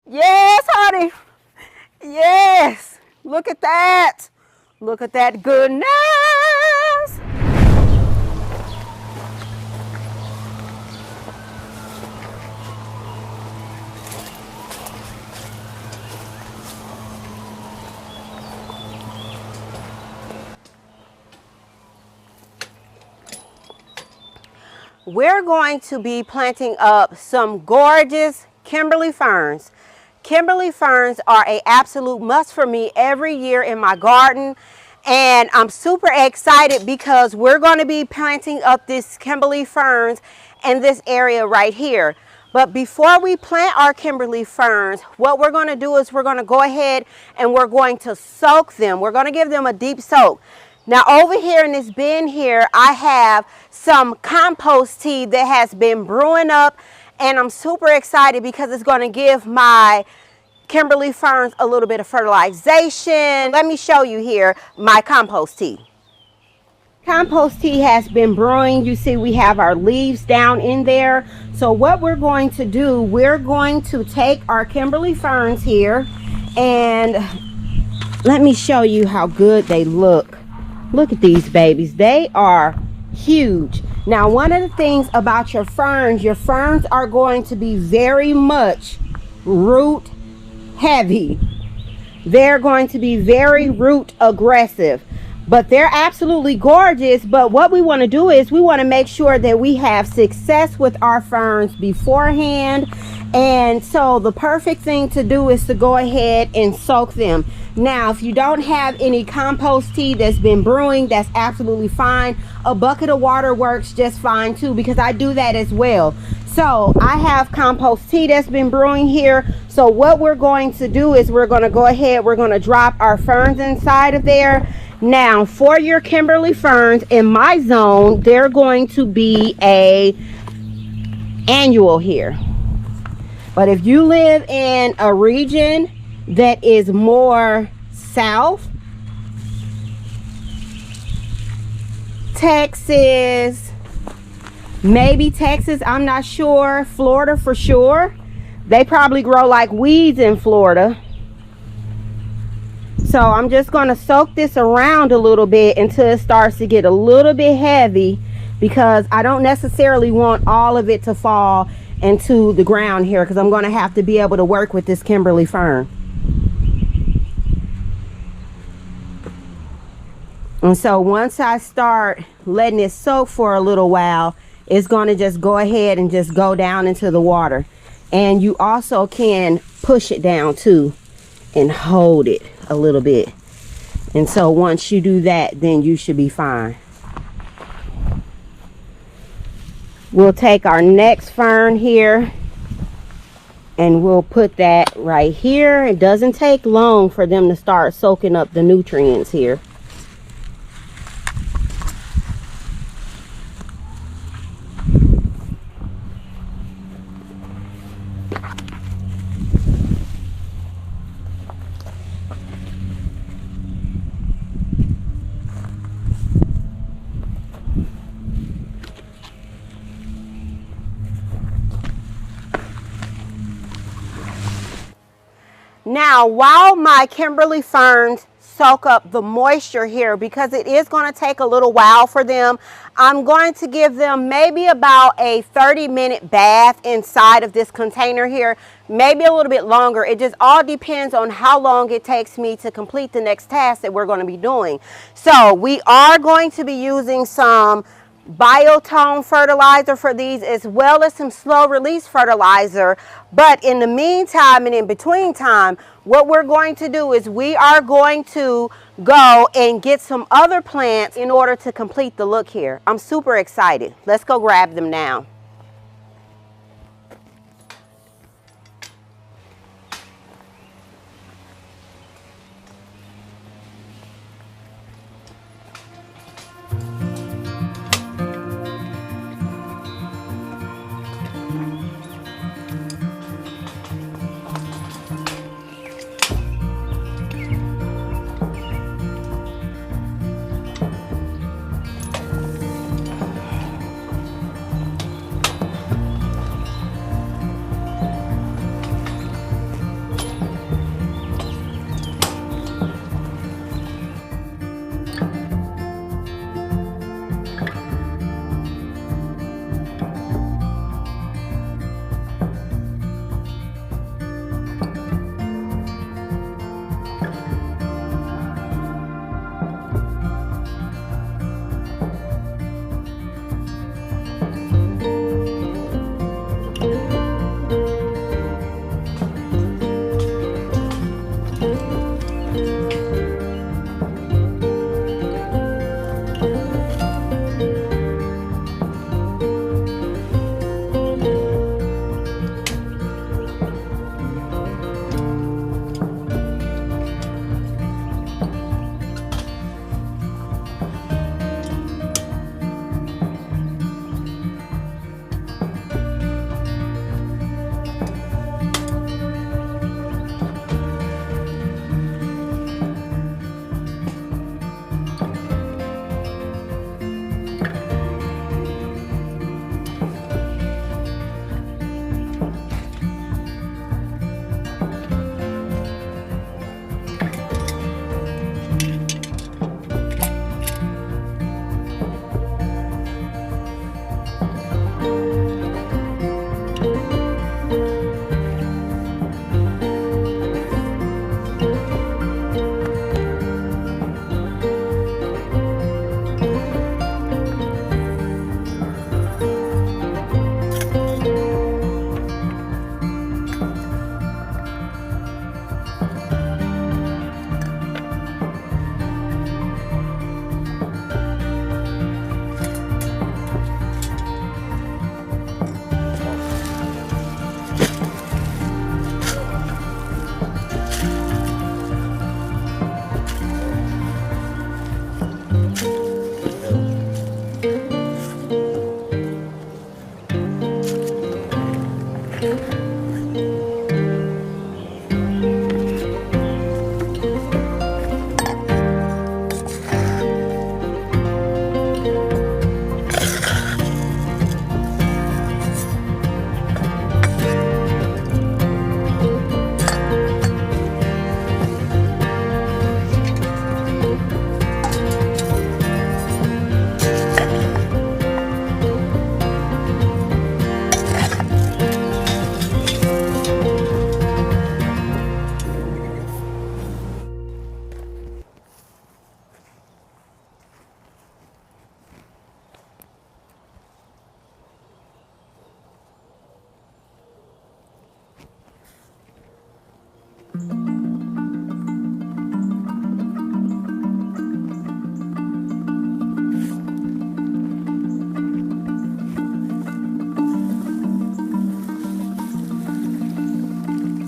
Yes, honey. Yes. Look at that. Look at that goodness. We're going to be planting up some gorgeous Kimberly ferns. Kimberly ferns are an absolute must for me every year in my garden. And I'm super excited because we're going to be planting up this Kimberly ferns in this area right here. But before we plant our Kimberly ferns, what we're going to do is we're going to go ahead and we're going to soak them. We're going to give them a deep soak. Now over here in this bin here, I have some compost tea that has been brewing up, and I'm super excited because it's going to give my Kimberly ferns a little bit of fertilization. Let me show you here my compost tea. Compost tea has been brewing. You see we have our leaves down in there. So what we're going to do, we're going to take our Kimberly ferns here, and let me show you how good they look. Look at these babies. They are huge. Now, one of the things about your ferns are going to be very much root heavy. They're going to be very root aggressive, but they're absolutely gorgeous. But what we want to do is we want to make sure that we have success with our ferns beforehand. And so the perfect thing to do is to go ahead and soak them. Now, if you don't have any compost tea that's been brewing, that's absolutely fine. A bucket of water works just fine too, because I do that as well. So I have compost tea that's been brewing here. So what we're going to do is we're going to go ahead, we're going to drop our ferns inside of there. Now, for your Kimberly ferns in my zone, they're going to be a annual here. But if you live in a region that is more south, Texas, maybe Texas, I'm not sure, Florida for sure, they probably grow like weeds in Florida. So I'm just going to soak this around a little bit until it starts to get a little bit heavy, because I don't necessarily want all of it to fall into the ground here, because I'm going to have to be able to work with this Kimberly fern. And so once I start letting it soak for a little while, it's going to just go ahead and just go down into the water. And you also can push it down too and hold it a little bit. And so once you do that, then you should be fine. We'll take our next fern here and we'll put that right here. It doesn't take long for them to start soaking up the nutrients here. Now, while my Kimberly ferns soak up the moisture here, because it is going to take a little while for them, I'm going to give them maybe about a 30-minute bath inside of this container here, maybe a little bit longer. It just all depends on how long it takes me to complete the next task that we're going to be doing. So we are going to be using some biotone fertilizer for these, as well as some slow release fertilizer. But in the meantime and in between time, what we're going to do is we are going to go and get some other plants in order to complete the look here. I'm super excited. Let's go grab them now.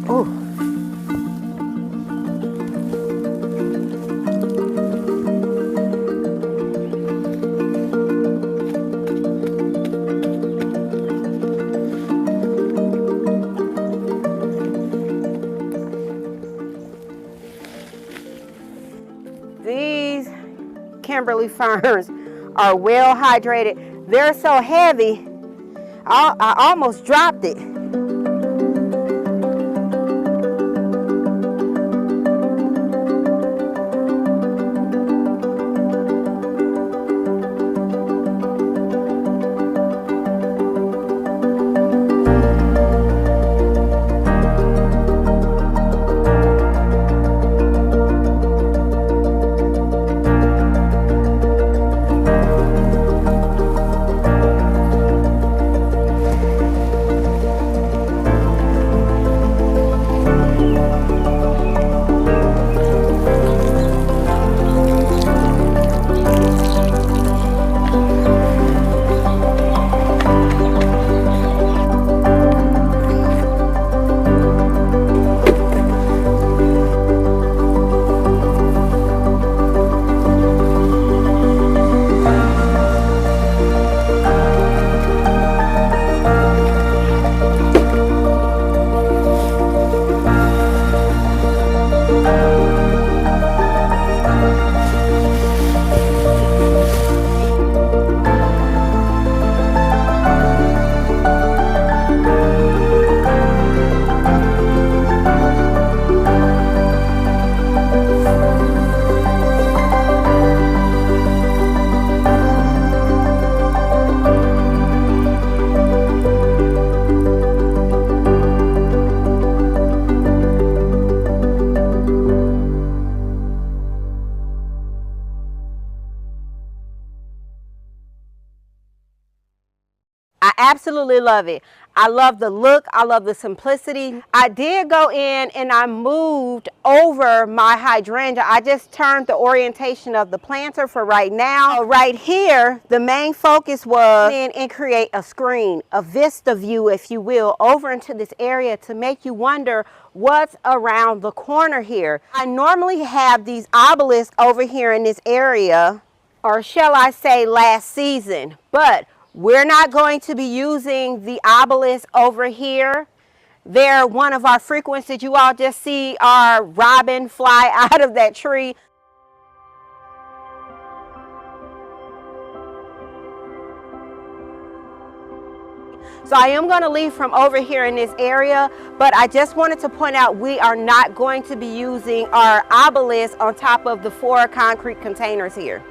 Oh. These Kimberly ferns are well hydrated. They're so heavy, I almost dropped it. I absolutely love it. I love the look. I love the simplicity. I did go in and I moved over my hydrangea. I just turned the orientation of the planter for right now. Right here, the main focus was in and create a screen, a vista view, if you will, over into this area to make you wonder what's around the corner here. I normally have these obelisks over here in this area, or shall I say last season, but we're not going to be using the obelisk over here. They're one of our frequents that you all just see our robin fly out of that tree. So I am going to leave from over here in this area, but I just wanted to point out we are not going to be using our obelisk on top of the 4 concrete containers here.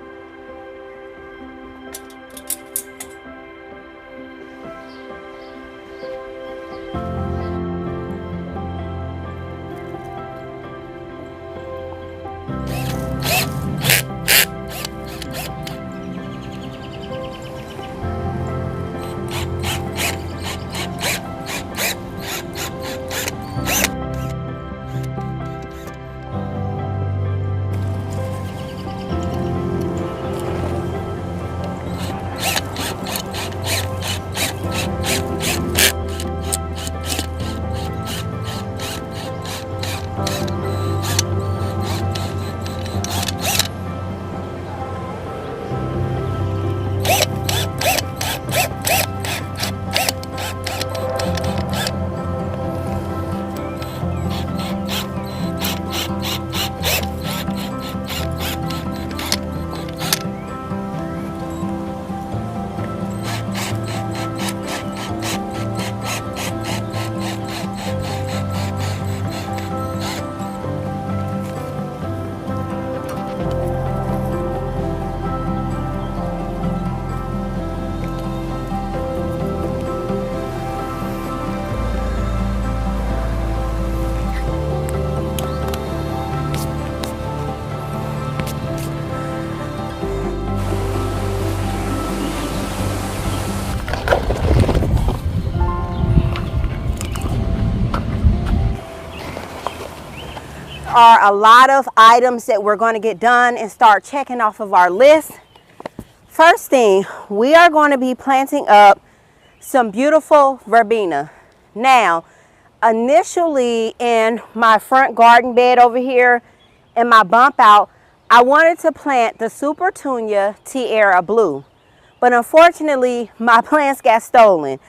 Are a lot of items that we're going to get done and start checking off of our list. First thing, we are going to be planting up some beautiful verbena. Now, initially in my front garden bed over here in my bump out, I wanted to plant the Superbena Tierra Blue, but unfortunately my plants got stolen.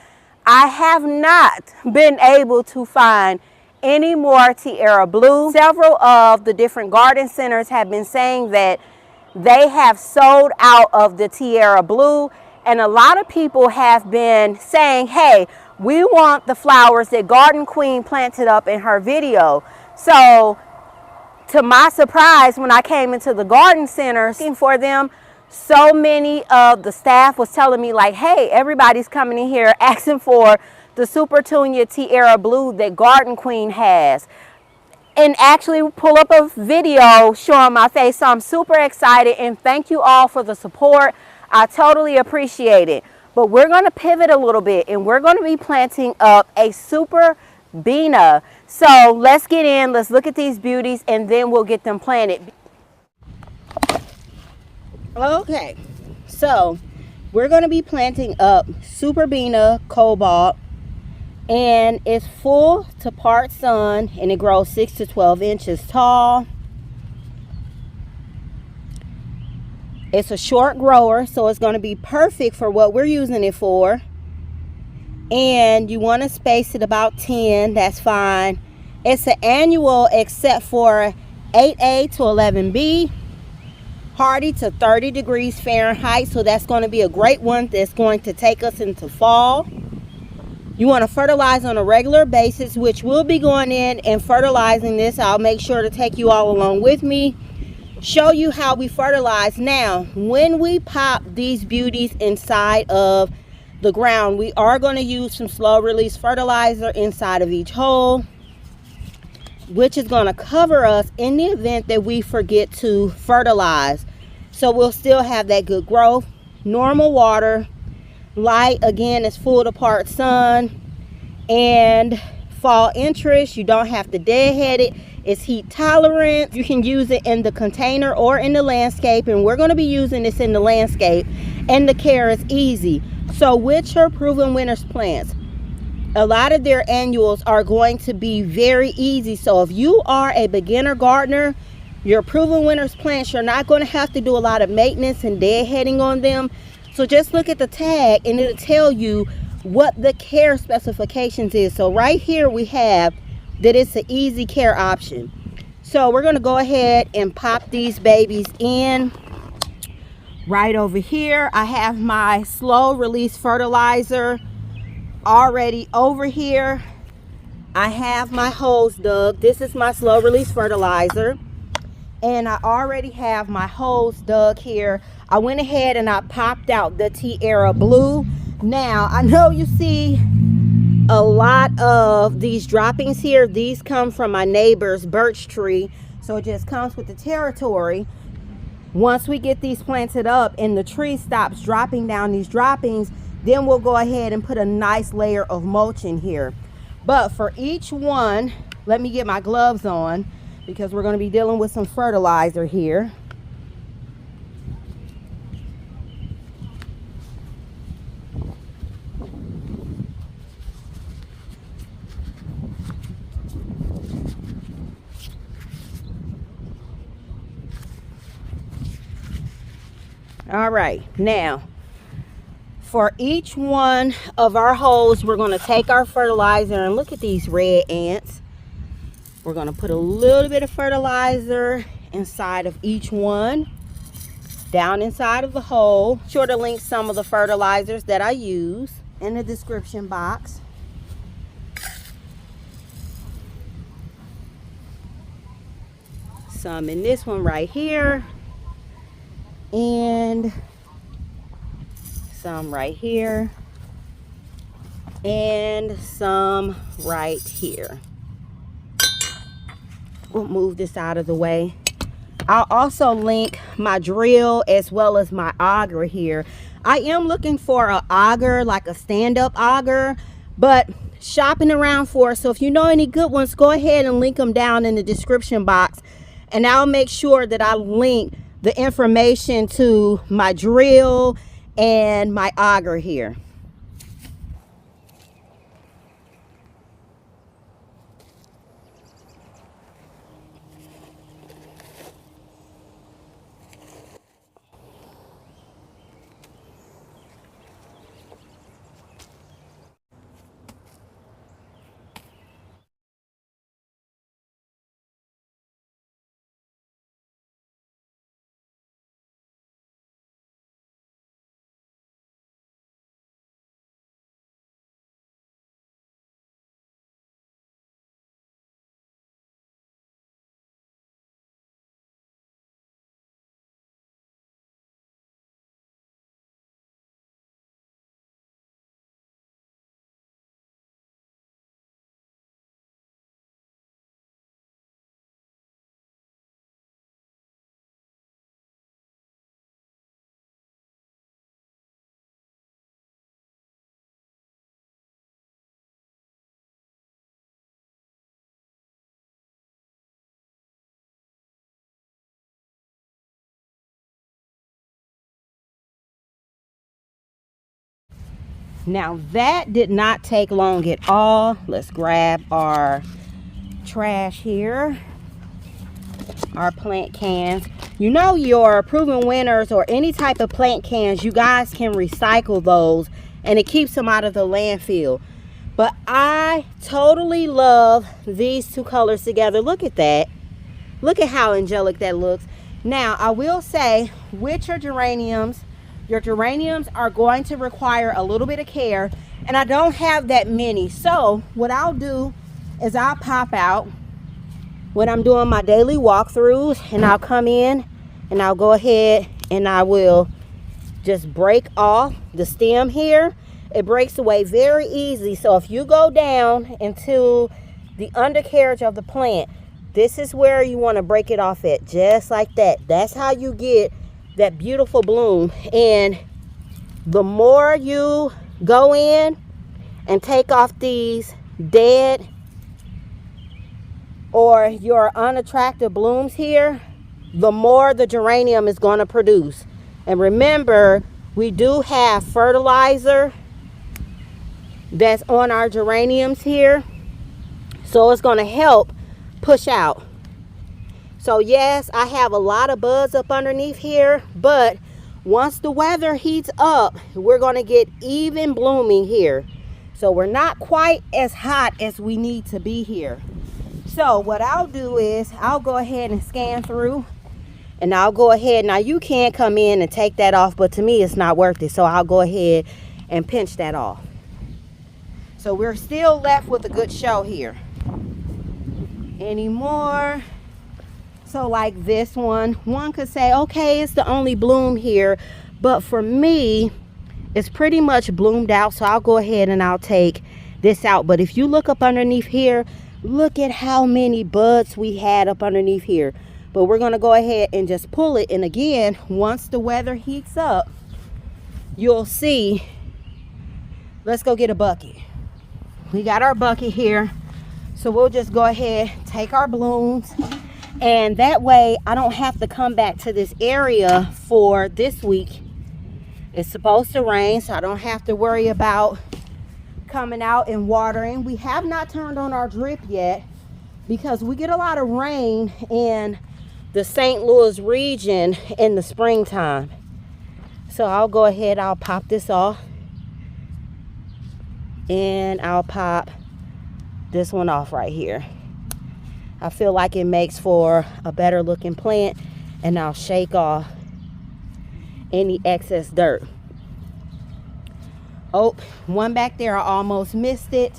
I have not been able to find any more Tierra Blue. Several of the different garden centers have been saying that they have sold out of the Tierra Blue, and a lot of people have been saying, hey, we want the flowers that Garden Queen planted up in her video. So to my surprise, when I came into the garden center looking for them, so many of the staff was telling me like, hey, everybody's coming in here asking for the Superbena Tierra Blue that Garden Queen has. And actually pull up a video showing my face. So I'm super excited, and thank you all for the support. I totally appreciate it. But we're going to pivot a little bit, and we're going to be planting up a Superbena. So let's get in, let's look at these beauties, and then we'll get them planted. Okay, so we're going to be planting up Superbena Cobalt, and it's full to part sun, and it grows 6 to 12 inches tall. It's a short grower, so it's going to be perfect for what we're using it for. And you want to space it about 10, that's fine. It's an annual except for 8A to 11B. Hardy to 30 degrees Fahrenheit, so that's going to be a great one that's going to take us into fall. You want to fertilize on a regular basis, which we'll be going in and fertilizing this. I'll make sure to take you all along with me, show you how we fertilize. Now, when we pop these beauties inside of the ground, we are going to use some slow release fertilizer inside of each hole, which is going to cover us in the event that we forget to fertilize. So we'll still have that good growth. Normal water, light, again, is full to part sun, and fall interest. You don't have to deadhead it. It's heat tolerant. You can use it in the container or in the landscape, and we're going to be using this in the landscape, and the care is easy. So with your proven winners plants, a lot of their annuals are going to be very easy. So if you are a beginner gardener, your proven winners plants, you're not going to have to do a lot of maintenance and deadheading on them. So just look at the tag, and it'll tell you what the care specifications is. So right here we have that it's an easy care option. So we're going to go ahead and pop these babies in. Right over here I have my slow release fertilizer already over here. I have my hose dug. This is my slow release fertilizer, and I already have my hose dug here. I went ahead and I popped out the Tierra Blue. Now I know you see a lot of these droppings here. These come from my neighbor's birch tree, so it just comes with the territory. Once we get these planted up and the tree stops dropping down these droppings, then we'll go ahead and put a nice layer of mulch in here. But for each one, let me get my gloves on because we're going to be dealing with some fertilizer here. All right, now for each one of our holes, we're going to take our fertilizer, and look at these red ants. We're going to put a little bit of fertilizer inside of each one, down inside of the hole. Sure to link some of the fertilizers that I use in the description box. Some in this one right here, and some right here, and some right here. We'll move this out of the way. I'll also link my drill as well as my auger here. I am looking for an auger, like a stand-up auger, but shopping around for it. So if you know any good ones, go ahead and link them down in the description box, and I'll make sure that I link the information to my drill and my auger here. Now that did not take long at all. Let's grab our trash here, our plant cans. You know, your proven winners or any type of plant cans, you guys can recycle those and it keeps them out of the landfill. But I totally love these two colors together. Look at that. Look at how angelic that looks. Now, I will say with your geraniums are going to require a little bit of care, and I don't have that many. So what I'll do is I'll pop out when I'm doing my daily walkthroughs, and I'll come in and I'll go ahead and I will just break off the stem here. It breaks away very easy. So if you go down into the undercarriage of the plant, this is where you want to break it off at, just like that. That's how you get that beautiful bloom. And the more you go in and take off these dead or your unattractive blooms here, the more the geranium is going to produce. And remember, we do have fertilizer that's on our geraniums here, so it's going to help push out. So yes, I have a lot of buds up underneath here, but once the weather heats up, we're going to get even blooming here. So we're not quite as hot as we need to be here. So what I'll do is I'll go ahead and scan through, and I'll go ahead. Now you can come in and take that off, but to me it's not worth it. So I'll go ahead and pinch that off. So we're still left with a good show here. Any more? So like this one could say, okay, it's the only bloom here, but for me it's pretty much bloomed out. So I'll go ahead and I'll take this out. But if you look up underneath here, look at how many buds we had up underneath here. But we're going to go ahead and just pull it. And again, once the weather heats up, you'll see. Let's go get a bucket. We got our bucket here. So we'll just go ahead, take our blooms. And that way I don't have to come back to this area for this week. It's supposed to rain, so I don't have to worry about coming out and watering. We have not turned on our drip yet because we get a lot of rain in the St. Louis region in the springtime. So I'll go ahead, I'll pop this off, and I'll pop this one off right here. I feel like it makes for a better looking plant, and I'll shake off any excess dirt. Oh, one back there, I almost missed it.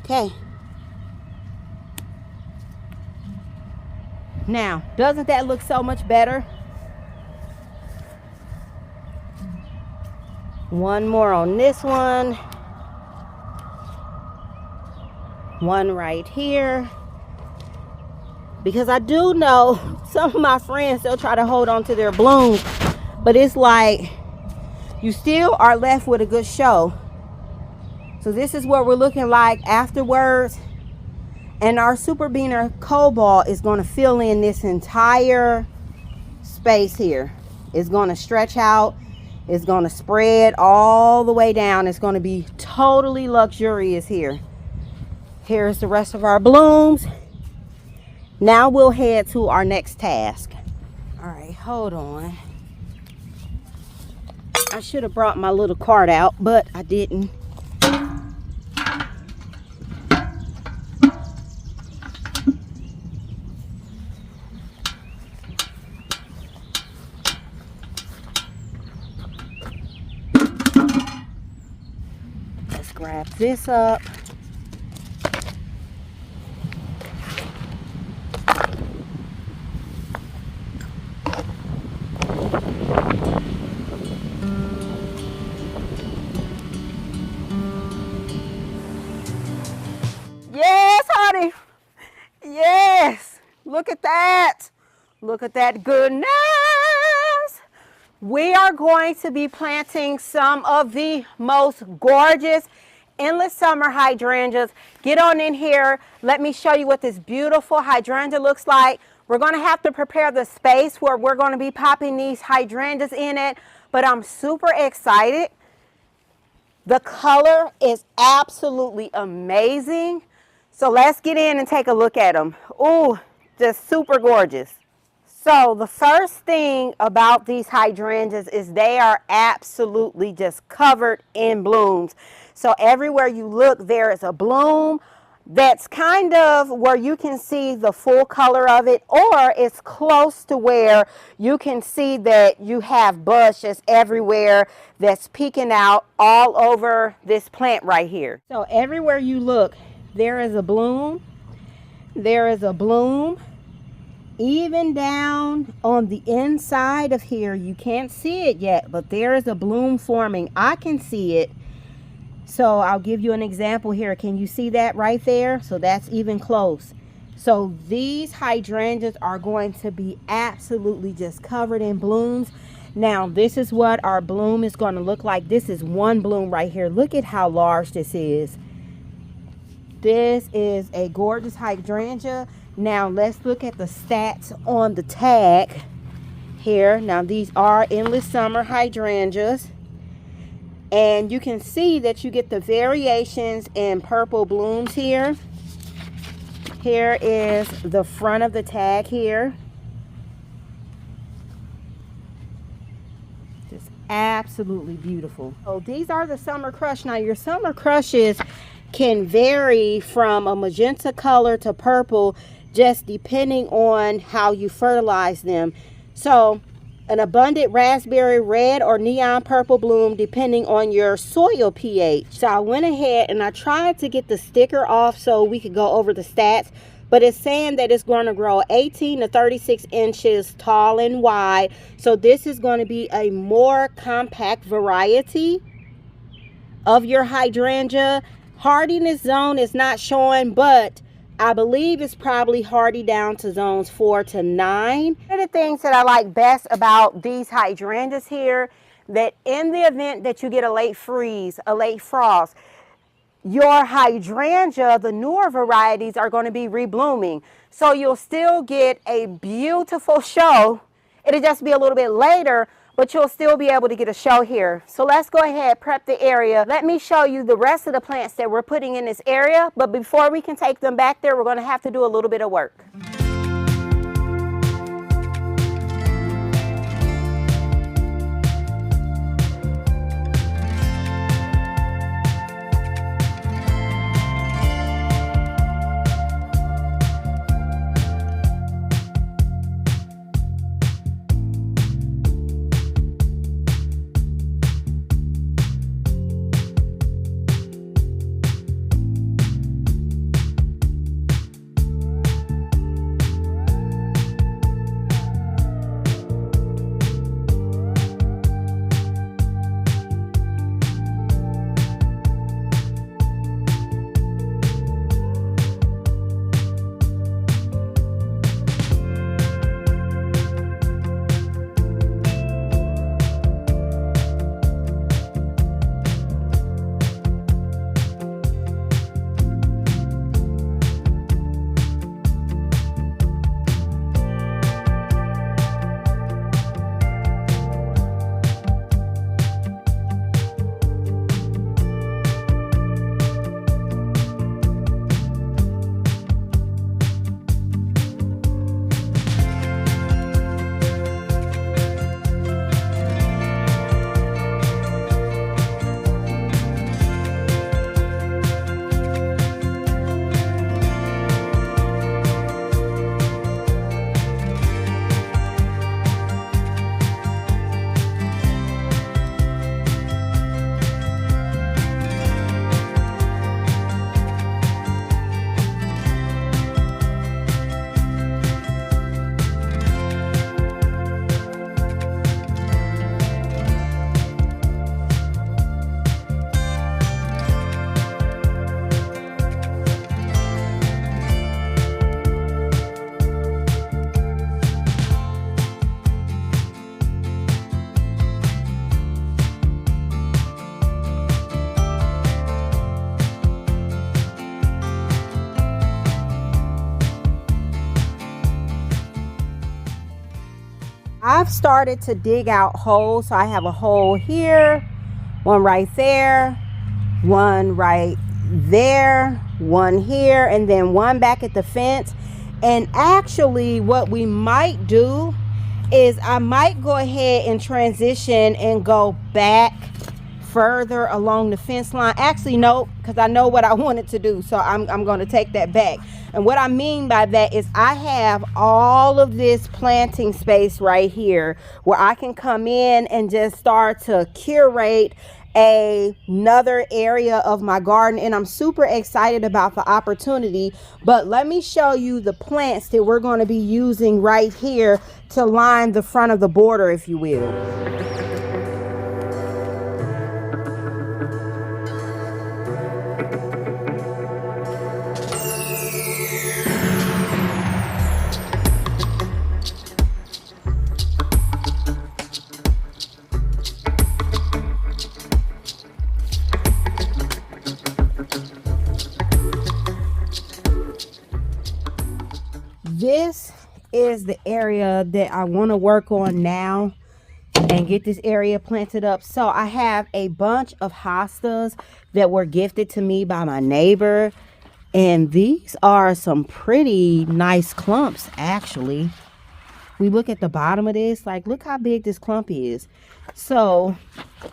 Okay. Now, doesn't that look so much better? One more on this one. One right here. Because I do know some of my friends, they'll try to hold on to their blooms, but it's like you still are left with a good show. So this is what we're looking like afterwards. And our Superbena Cobalt is going to fill in this entire space here. It's going to stretch out. It's going to spread all the way down. It's going to be totally luxurious here. Here's the rest of our blooms. Now we'll head to our next task. All right, hold on. I should have brought my little cart out, but I didn't. Let's grab this up. Yes, honey. Yes. Look at that. Look at that goodness. We are going to be planting some of the most gorgeous endless summer hydrangeas. Get on in here. Let me show you what this beautiful hydrangea looks like. We're going to have to prepare the space where we're going to be popping these hydrangeas in it, but I'm super excited. The color is absolutely amazing. So let's get in and take a look at them. Ooh, just super gorgeous. So the first thing about these hydrangeas is they are absolutely just covered in blooms. So everywhere you look, there is a bloom that's kind of where you can see the full color of it, or it's close to where you can see that you have bushes everywhere that's peeking out all over this plant right here. So everywhere you look, there is a bloom. There is a bloom. Even down on the inside of here, you can't see it yet, but there is a bloom forming. I can see it. So I'll give you an example here. Can you see that right there? So that's even close. So these hydrangeas are going to be absolutely just covered in blooms. Now, this is what our bloom is going to look like. This is one bloom right here. Look at how large this is. This is a gorgeous hydrangea. Now, let's look at the stats on the tag here. Now, these are endless summer hydrangeas. And you can see that you get the variations in purple blooms here. Here is the front of the tag here. Just absolutely beautiful. So these are the Summer Crush. Now your Summer Crushes can vary from a magenta color to purple just depending on how you fertilize them. So an abundant raspberry red or neon purple bloom depending on your soil pH. So I went ahead and I tried to get the sticker off so we could go over the stats, but it's saying that it's going to grow 18 to 36 inches tall and wide. So this is going to be a more compact variety of your hydrangea. Hardiness zone is not showing, but I believe it's probably hardy down to zones 4 to 9. One of the things that I like best about these hydrangeas here, that in the event that you get a late freeze, a late frost, your hydrangea, the newer varieties, are going to be reblooming. So you'll still get a beautiful show. It'll just be a little bit later, but you'll still be able to get a show here. So let's go ahead, prep the area. Let me show you the rest of the plants that we're putting in this area. But before we can take them back there, we're going to have to do a little bit of work. I've started to dig out holes. So I have a hole here, one right there, one right there, one here, and then one back at the fence. And actually what we might do is I might go ahead and transition and go back further along the fence line. Actually, no, because I know what I wanted to do, so I'm going to take that back. And what I mean by that is I have all of this planting space right here where I can come in and just start to curate another area of my garden, and I'm super excited about the opportunity. But let me show you the plants that we're going to be using right here to line the front of the border, if you will. This is the area that I want to work on now and get this area planted up. So I have a bunch of hostas that were gifted to me by my neighbor, and these are some pretty nice clumps. Actually, we look at the bottom of this, like, look how big this clump is. So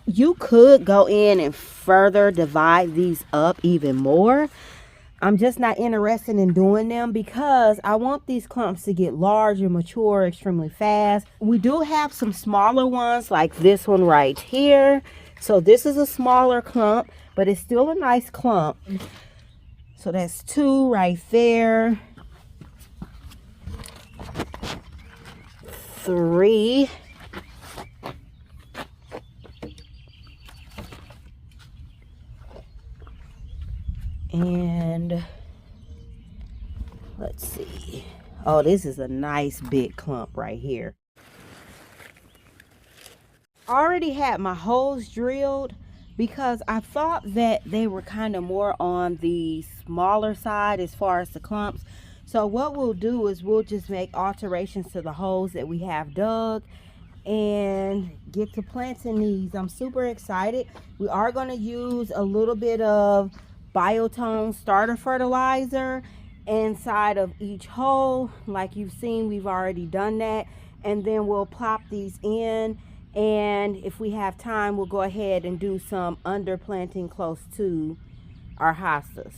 you could go in and further divide these up even more. I'm just not interested in doing them because I want these clumps to get large and mature extremely fast. We do have some smaller ones like this one right here. So this is a smaller clump, but it's still a nice clump. So that's 2 right there. 3. And let's see. Oh, this is a nice big clump right here. I already had my holes drilled because I thought that they were kind of more on the smaller side as far as the clumps. So what we'll do is we'll just make alterations to the holes that we have dug and get to planting these. I'm super excited. We are going to use a little bit of Biotone starter fertilizer inside of each hole. Like you've seen, we've already done that. And then we'll plop these in, and if we have time, we'll go ahead and do some underplanting close to our hostas.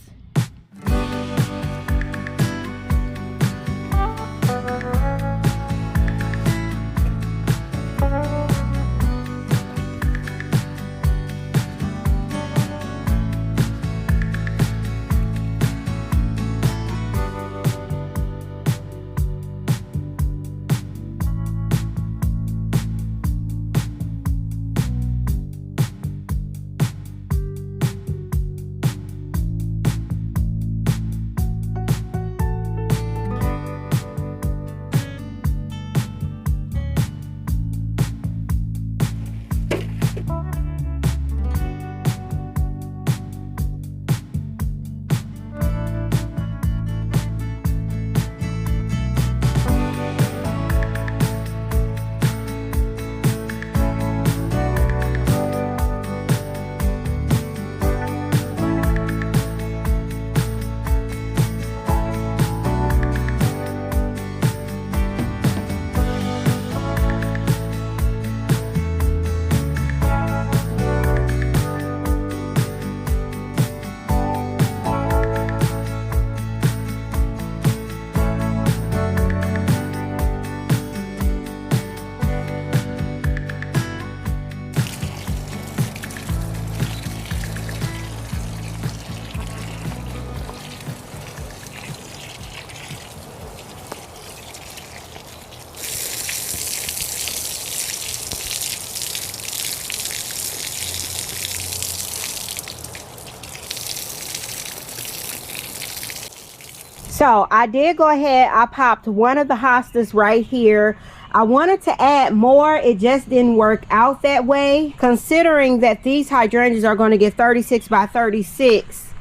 So I did go ahead, I popped one of the hostas right here. I wanted to add more, it just didn't work out that way. Considering that these hydrangeas are going to get 36 by 36,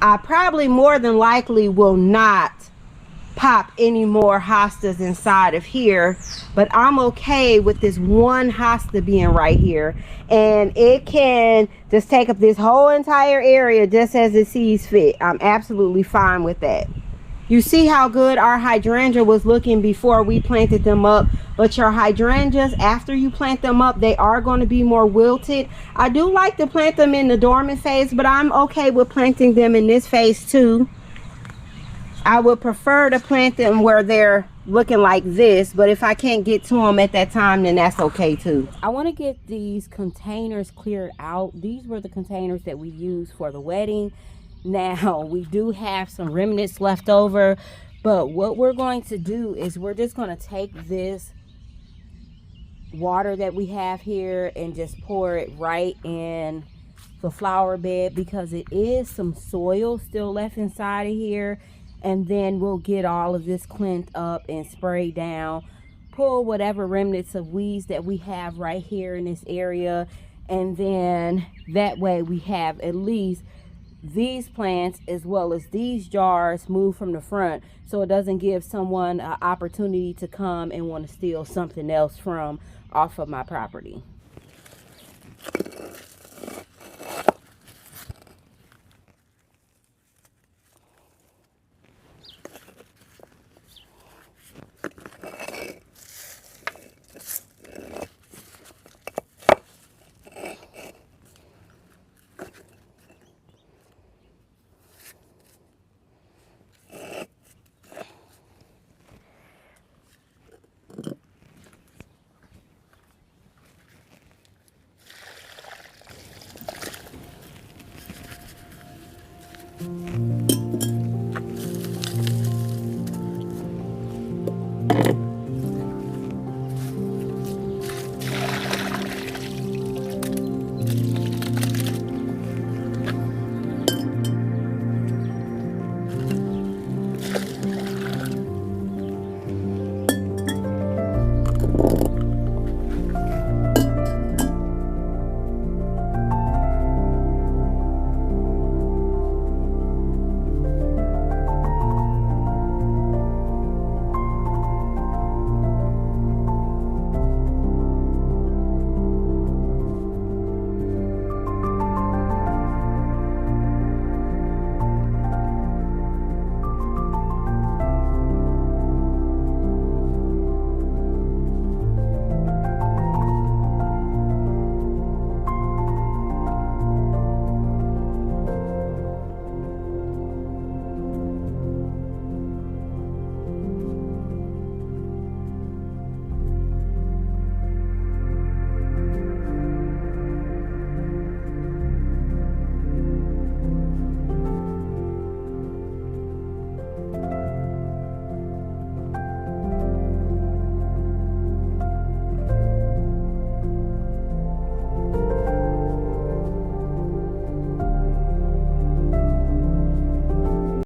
I probably more than likely will not pop any more hostas inside of here, but I'm okay with this one hosta being right here, and it can just take up this whole entire area just as it sees fit. I'm absolutely fine with that. You see how good our hydrangea was looking before we planted them up, but your hydrangeas, after you plant them up, they are going to be more wilted. I do like to plant them in the dormant phase, but I'm okay with planting them in this phase too. I would prefer to plant them where they're looking like this, but if I can't get to them at that time, then that's okay too. I want to get these containers cleared out. These were the containers that we used for the wedding. Now we do have some remnants left over, but what we're going to do is we're just going to take this water that we have here and just pour it right in the flower bed, because it is some soil still left inside of here. And then we'll get all of this cleaned up and spray down, pull whatever remnants of weeds that we have right here in this area, and then that way we have at least these plants as well as these jars moved from the front, so it doesn't give someone an opportunity to come and want to steal something else from off of my property.